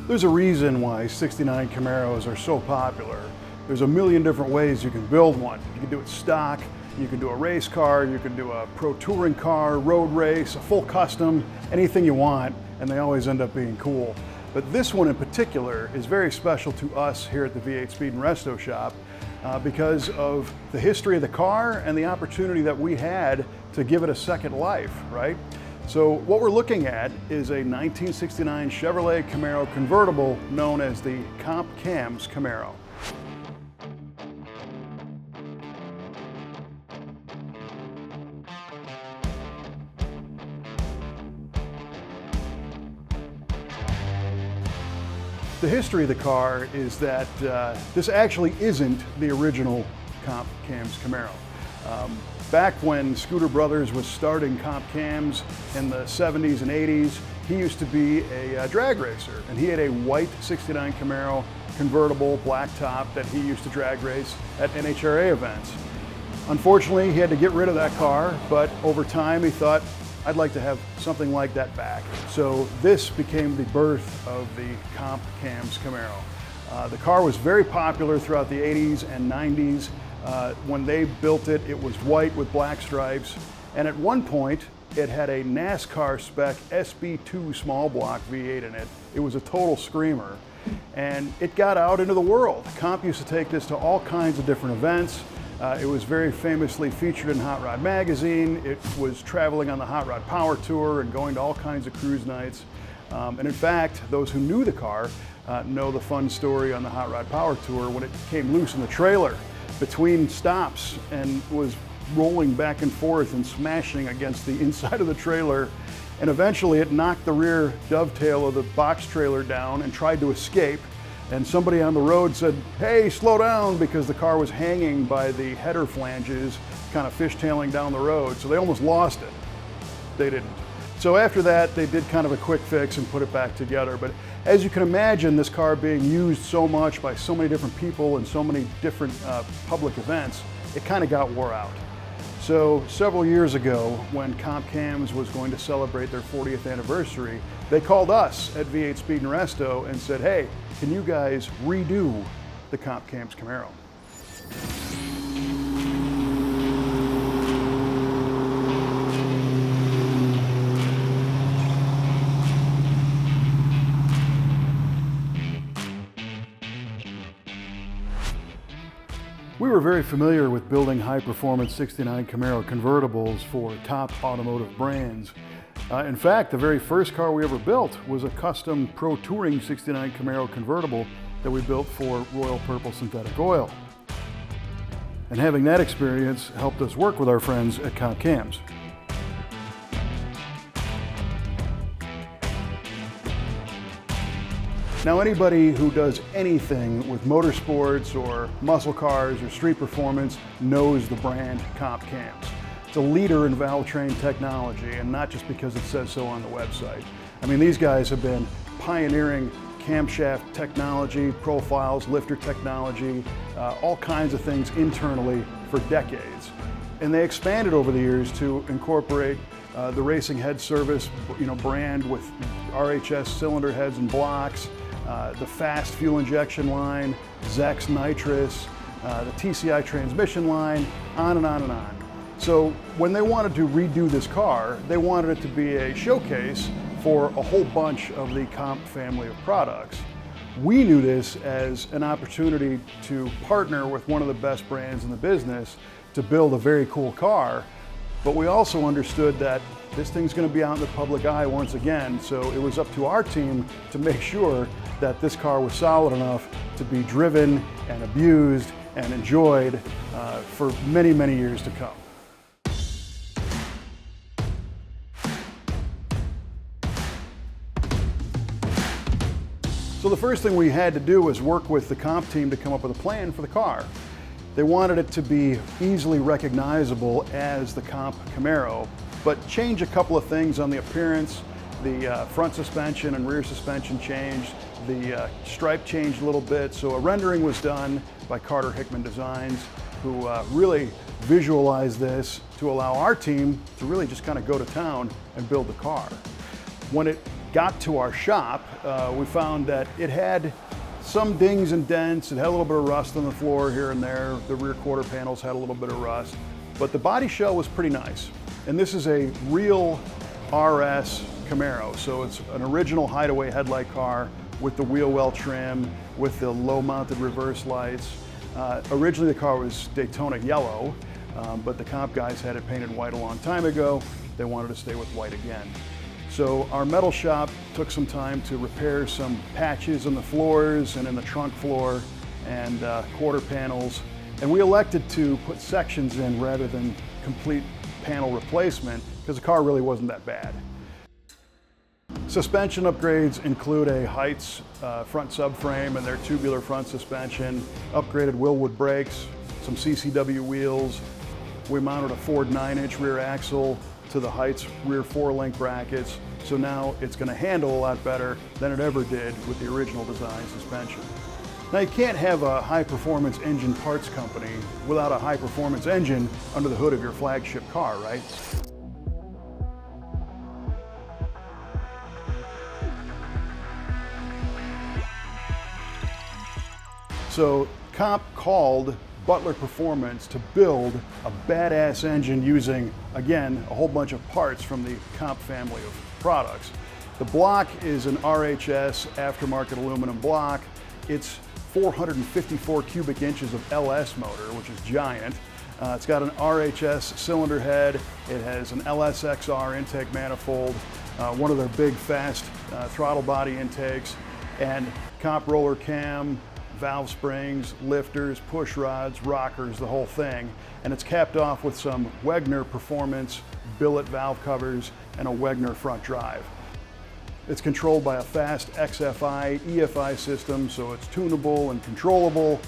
There's a reason why 69 Camaros are so popular. There's a million different ways you can build one. You can do it stock, you can do a race car, you can do a pro touring car, road race, a full custom, anything you want, and they always end up being cool. But this one in particular is very special to us here at the V8 Speed and Resto shop because of the history of the car and the opportunity that we had to give it a second life, right? So what we're looking at is a 1969 Chevrolet Camaro convertible known as the Comp Cams Camaro. The history of the car is that this actually isn't the original Comp Cams Camaro. Back when Scooter Brothers was starting Comp Cams in the 70s and 80s, he used to be a drag racer, and he had a white 69 Camaro convertible black top that he used to drag race at NHRA events. Unfortunately, he had to get rid of that car, but over time he thought, I'd like to have something like that back. So this became the birth of the Comp Cams Camaro. The car was very popular throughout the 80s and 90s. When they built it, it was white with black stripes. And at one point, it had a NASCAR-spec SB2 small block V8 in it. It was a total screamer. And it got out into the world. Comp used to take this to all kinds of different events. It was very famously featured in Hot Rod magazine. It was traveling on the Hot Rod Power Tour and going to all kinds of cruise nights. And in fact, those who knew the car know the fun story on the Hot Rod Power Tour when it came loose in the trailer between stops and was rolling back and forth and smashing against the inside of the trailer. And eventually it knocked the rear dovetail of the box trailer down and tried to escape. And somebody on the road said, hey, slow down, because the car was hanging by the header flanges, kind of fishtailing down the road. So they almost lost it. They didn't. So after that, they did kind of a quick fix and put it back together. But as you can imagine, this car being used so much by so many different people and so many different public events, it kind of got wore out. So several years ago, when Comp Cams was going to celebrate their 40th anniversary, they called us at V8 Speed and Resto and said, hey, can you guys redo the Comp Cams Camaro? We were very familiar with building high-performance 69 Camaro convertibles for top automotive brands. In fact, the very first car we ever built was a custom Pro Touring 69 Camaro convertible that we built for Royal Purple Synthetic Oil. And having that experience helped us work with our friends at Comp Cams. Now, anybody who does anything with motorsports or muscle cars or street performance knows the brand Comp Cams. It's a leader in valve train technology, and not just because it says so on the website. I mean, these guys have been pioneering camshaft technology, profiles, lifter technology, all kinds of things internally for decades. And they expanded over the years to incorporate the racing head service, brand with RHS cylinder heads and blocks, the fast fuel injection line, Zex nitrous, the TCI transmission line, on and on and on. So when they wanted to redo this car, they wanted it to be a showcase for a whole bunch of the Comp family of products. We knew this as an opportunity to partner with one of the best brands in the business to build a very cool car, but we also understood that this thing's going to be out in the public eye once again, so it was up to our team to make sure that this car was solid enough to be driven and abused and enjoyed for many, many years to come. So the first thing we had to do was work with the Comp team to come up with a plan for the car. They wanted it to be easily recognizable as the Comp Camaro, but change a couple of things on the appearance. The front suspension and rear suspension changed. The stripe changed a little bit. So a rendering was done by Carter Hickman Designs, who really visualized this to allow our team to really just kind of go to town and build the car. When it got to our shop, we found that it had some dings and dents. It had a little bit of rust on the floor here and there. The rear quarter panels had a little bit of rust, but the body shell was pretty nice. And this is a real RS Camaro, so it's an original hideaway headlight car with the wheel well trim, with the low mounted reverse lights. Originally the car was Daytona yellow, but the Comp guys had it painted white a long time ago. They wanted to stay with white again. So our metal shop took some time to repair some patches in the floors and in the trunk floor and quarter panels. And we elected to put sections in rather than complete panel replacement because the car really wasn't that bad. Suspension upgrades include a Heights front subframe and their tubular front suspension, upgraded Willwood brakes, some CCW wheels. We mounted a Ford 9-inch rear axle to the Heights rear 4-link brackets, so now it's going to handle a lot better than it ever did with the original design suspension. Now you can't have a high-performance engine parts company without a high-performance engine under the hood of your flagship car, right? So Comp called Butler Performance to build a badass engine using, again, a whole bunch of parts from the Comp family of products. The block is an RHS aftermarket aluminum block. It's 454 cubic inches of LS motor, which is giant. It's got an RHS cylinder head. It has an LSXR intake manifold, one of their big fast throttle body intakes, and Comp roller cam, valve springs, lifters, push rods, rockers, the whole thing. And it's capped off with some Wegner Performance billet valve covers and a Wegner front drive. It's controlled by a fast XFI, EFI system, so it's tunable and controllable.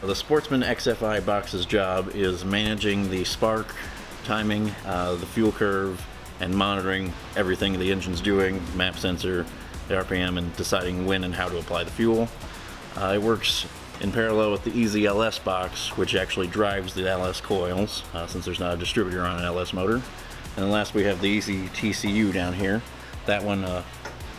The Sportsman XFI box's job is managing the spark, timing, the fuel curve, and monitoring everything the engine's doing, map sensor, the RPM, and deciding when and how to apply the fuel. It works in parallel with the Easy LS box, which actually drives the LS coils, since there's not a distributor on an LS motor. And then last we have the Easy TCU down here. That one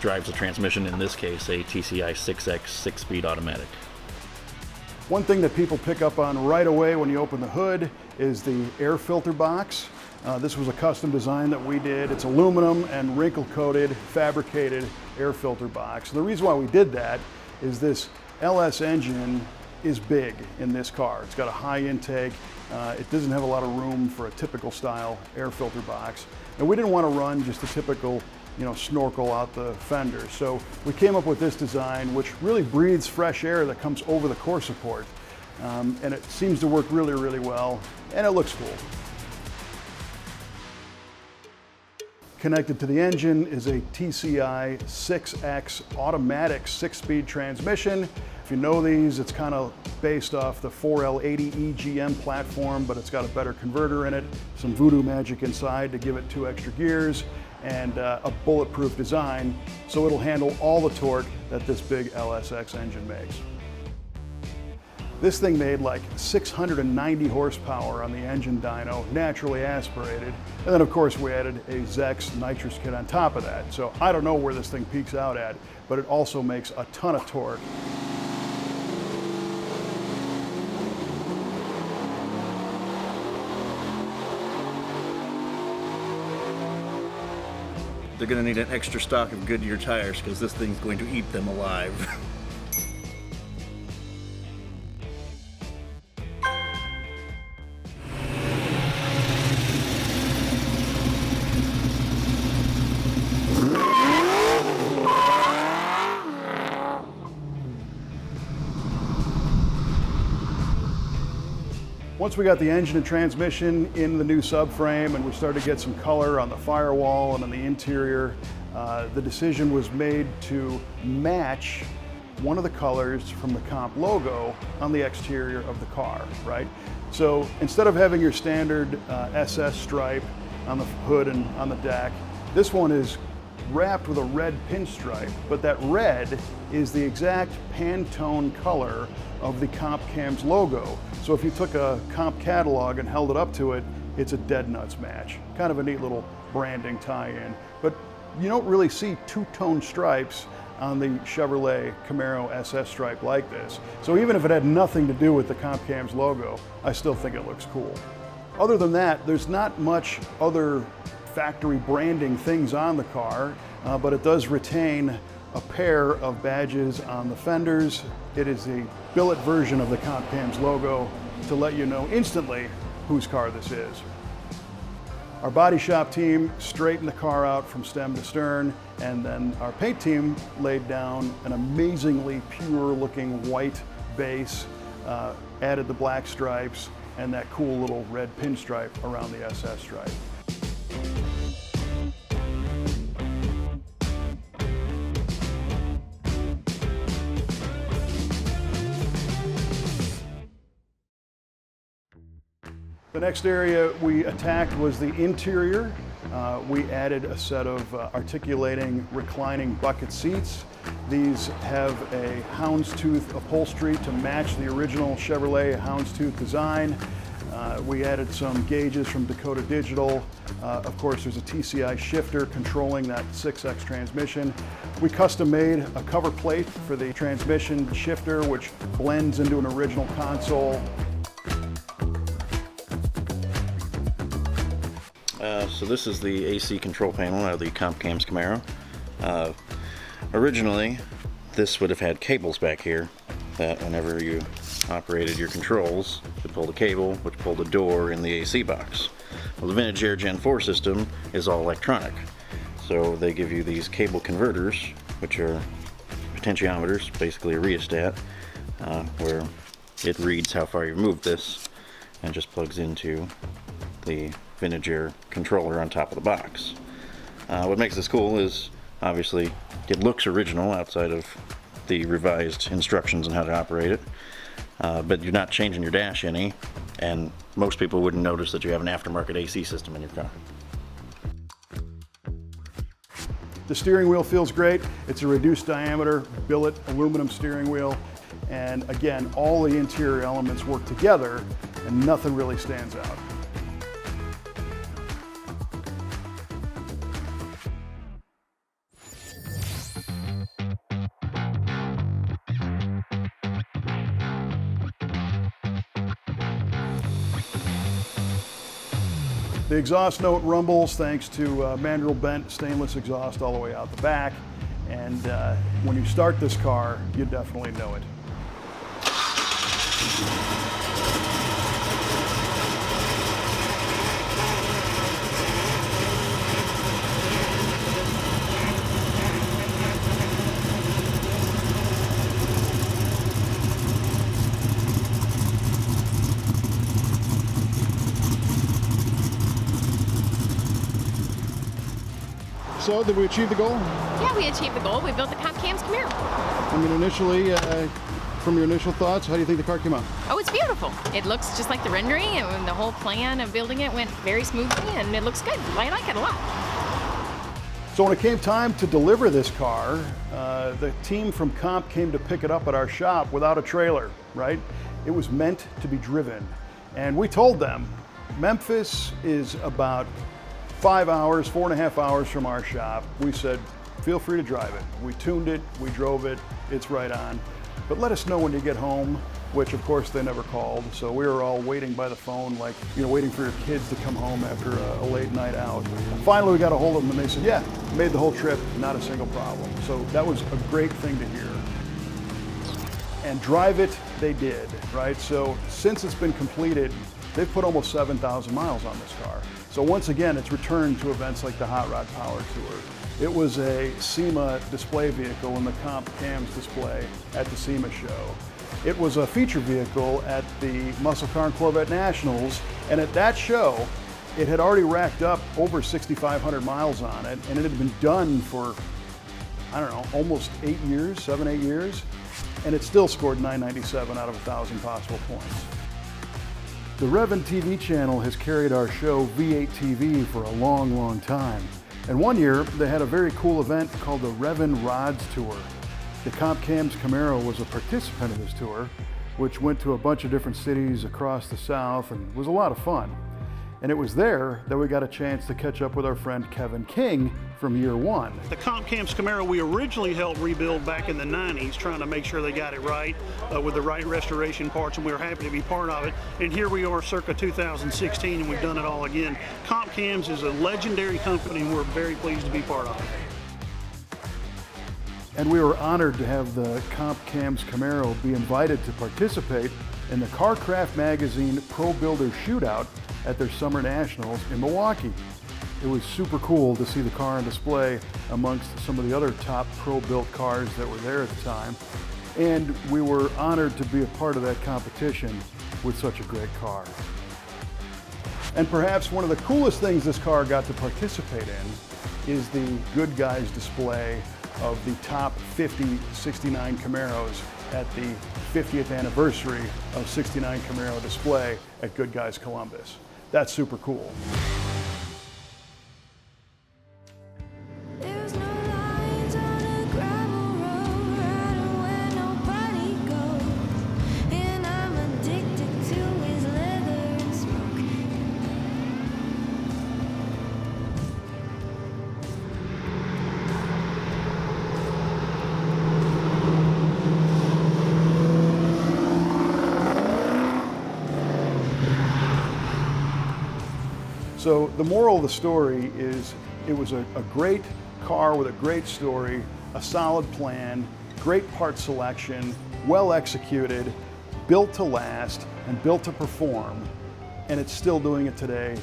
drives the transmission, in this case a TCI 6X 6-speed automatic. One thing that people pick up on right away when you open the hood is the air filter box. This was a custom design that we did. It's aluminum and wrinkle coated, fabricated air filter box. The reason why we did that is this LS engine is big in this car. It's got a high intake. It doesn't have a lot of room for a typical style air filter box. And we didn't want to run just a typical, snorkel out the fender. So we came up with this design, which really breathes fresh air that comes over the core support. And it seems to work really, really well, and it looks cool. Connected to the engine is a TCI 6X automatic 6-speed transmission. If you know these, it's kind of based off the 4L80 EGM platform, but it's got a better converter in it, some voodoo magic inside to give it 2 extra gears, and a bulletproof design, so it'll handle all the torque that this big LSX engine makes. This thing made like 690 horsepower on the engine dyno, naturally aspirated. And then of course we added a Zex nitrous kit on top of that. So I don't know where this thing peaks out at, but it also makes a ton of torque. They're going to need an extra stock of Goodyear tires because this thing's going to eat them alive. Once we got the engine and transmission in the new subframe and we started to get some color on the firewall and on the interior, the decision was made to match one of the colors from the Comp logo on the exterior of the car, right? So instead of having your standard SS stripe on the hood and on the deck, this one is wrapped with a red pinstripe, but that red is the exact Pantone color of the Comp Cams logo. So if you took a Comp catalog and held it up to it, it's a dead nuts match. Kind of a neat little branding tie-in. But You don't really see two-tone stripes on the Chevrolet Camaro SS stripe like this. So even if it had nothing to do with the Comp Cams logo, I still think it looks cool. Other than that, there's not much other factory branding things on the car, but it does retain a pair of badges on the fenders. It is a billet version of the Comp Cams logo to let you know instantly whose car this is. Our body shop team straightened the car out from stem to stern, and then our paint team laid down an amazingly pure looking white base, added the black stripes, and that cool little red pinstripe around the SS stripe. The next area we attacked was the interior. We added a set of articulating reclining bucket seats. These have a houndstooth upholstery to match the original Chevrolet houndstooth design. We added some gauges from Dakota Digital. Of course, there's a TCI shifter controlling that 6X transmission. We custom made a cover plate for the transmission shifter, which blends into an original console. So this is the AC control panel out of the Comp Cams Camaro. Originally, this would have had cables back here that whenever you operated your controls, you pull the cable, which pulled the door in the AC box. Well, the vintage Air Gen 4 system is all electronic. So they give you these cable converters, which are potentiometers, basically a rheostat, where it reads how far you've moved this and just plugs into the vintage Air controller on top of the box. What makes this cool is obviously it looks original outside of the revised instructions on how to operate it, but you're not changing your dash any, and most people wouldn't notice that you have an aftermarket AC system in your car. The steering wheel feels great. It's a reduced diameter billet aluminum steering wheel, and again, all the interior elements work together and nothing really stands out. The exhaust note rumbles thanks to mandrel bent stainless exhaust all the way out the back, and when you start this car, you definitely know it. So, did we achieve the goal? Yeah, we achieved the goal. We built the Comp Cams Camaro. I mean, initially, from your initial thoughts, how do you think the car came out? Oh, it's beautiful. It looks just like the rendering, and the whole plan of building it went very smoothly, and it looks good. I like it a lot. So when it came time to deliver this car, the team from Comp came to pick it up at our shop without a trailer, right? It was meant to be driven. And we told them, Memphis is about 5 hours, 4.5 hours from our shop. We said, feel free to drive it. We tuned it, we drove it, it's right on. But let us know when you get home, which of course they never called. So we were all waiting by the phone, like, waiting for your kids to come home after a late night out. Finally, we got a hold of them and they said, yeah, made the whole trip, not a single problem. So that was a great thing to hear. And drive it, they did, right? So since it's been completed, they've put almost 7,000 miles on this car. So once again, it's returned to events like the Hot Rod Power Tour. It was a SEMA display vehicle in the Comp Cams display at the SEMA show. It was a feature vehicle at the Muscle Car and Corvette Nationals, and at that show, it had already racked up over 6,500 miles on it, and it had been done for, I don't know, almost 8 years, 7, 8 years, and it still scored 997 out of 1,000 possible points. The Revin TV channel has carried our show V8 TV for a long, long time. And one year, they had a very cool event called the Revin Rods Tour. The Comp Cams Camaro was a participant of this tour, which went to a bunch of different cities across the South and was a lot of fun. And it was there that we got a chance to catch up with our friend Kevin King from year one. The Comp Cams Camaro we originally helped rebuild back in the 90s, trying to make sure they got it right with the right restoration parts, and we were happy to be part of it. And here we are circa 2016, and we've done it all again. Comp Cams is a legendary company, and we're very pleased to be part of it. And we were honored to have the Comp Cams Camaro be invited to participate in the CarCraft Magazine Pro Builder Shootout at their Summer Nationals in Milwaukee. It was super cool to see the car on display amongst some of the other top pro-built cars that were there at the time. And we were honored to be a part of that competition with such a great car. And perhaps one of the coolest things this car got to participate in is the Good Guys display of the top 50 69 Camaros at the 50th anniversary of 69 Camaro display at Good Guys Columbus. That's super cool. So the moral of the story is it was a great car with a great story, a solid plan, great part selection, well executed, built to last and built to perform, and it's still doing it today,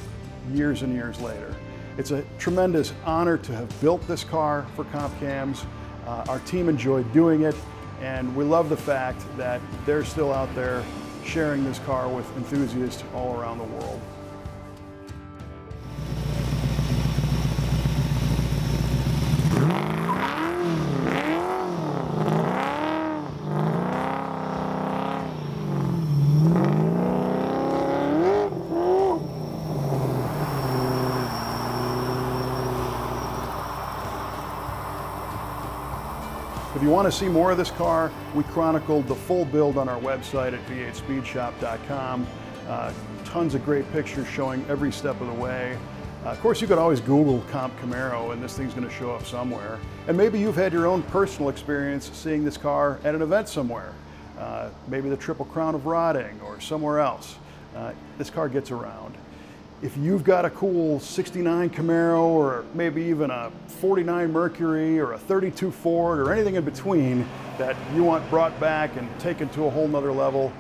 years and years later. It's a tremendous honor to have built this car for Comp Cams. Our team enjoyed doing it, and we love the fact that they're still out there sharing this car with enthusiasts all around the world. If you want to see more of this car, we chronicled the full build on our website at v8speedshop.com. Tons of great pictures showing every step of the way. Of course, you could always Google Comp Camaro and this thing's going to show up somewhere. And maybe you've had your own personal experience seeing this car at an event somewhere. Maybe the Triple Crown of Rotting or somewhere else. This car gets around. If you've got a cool 69 Camaro or maybe even a 49 Mercury or a 32 Ford or anything in between that you want brought back and taken to a whole nother level,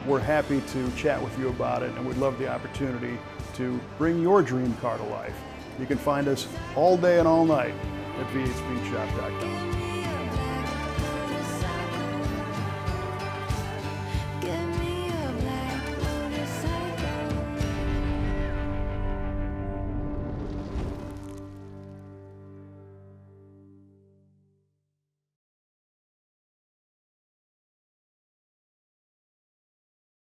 we're happy to chat with you about it, and we'd love the opportunity to bring your dream car to life. You can find us all day and all night at v8speedshop.com.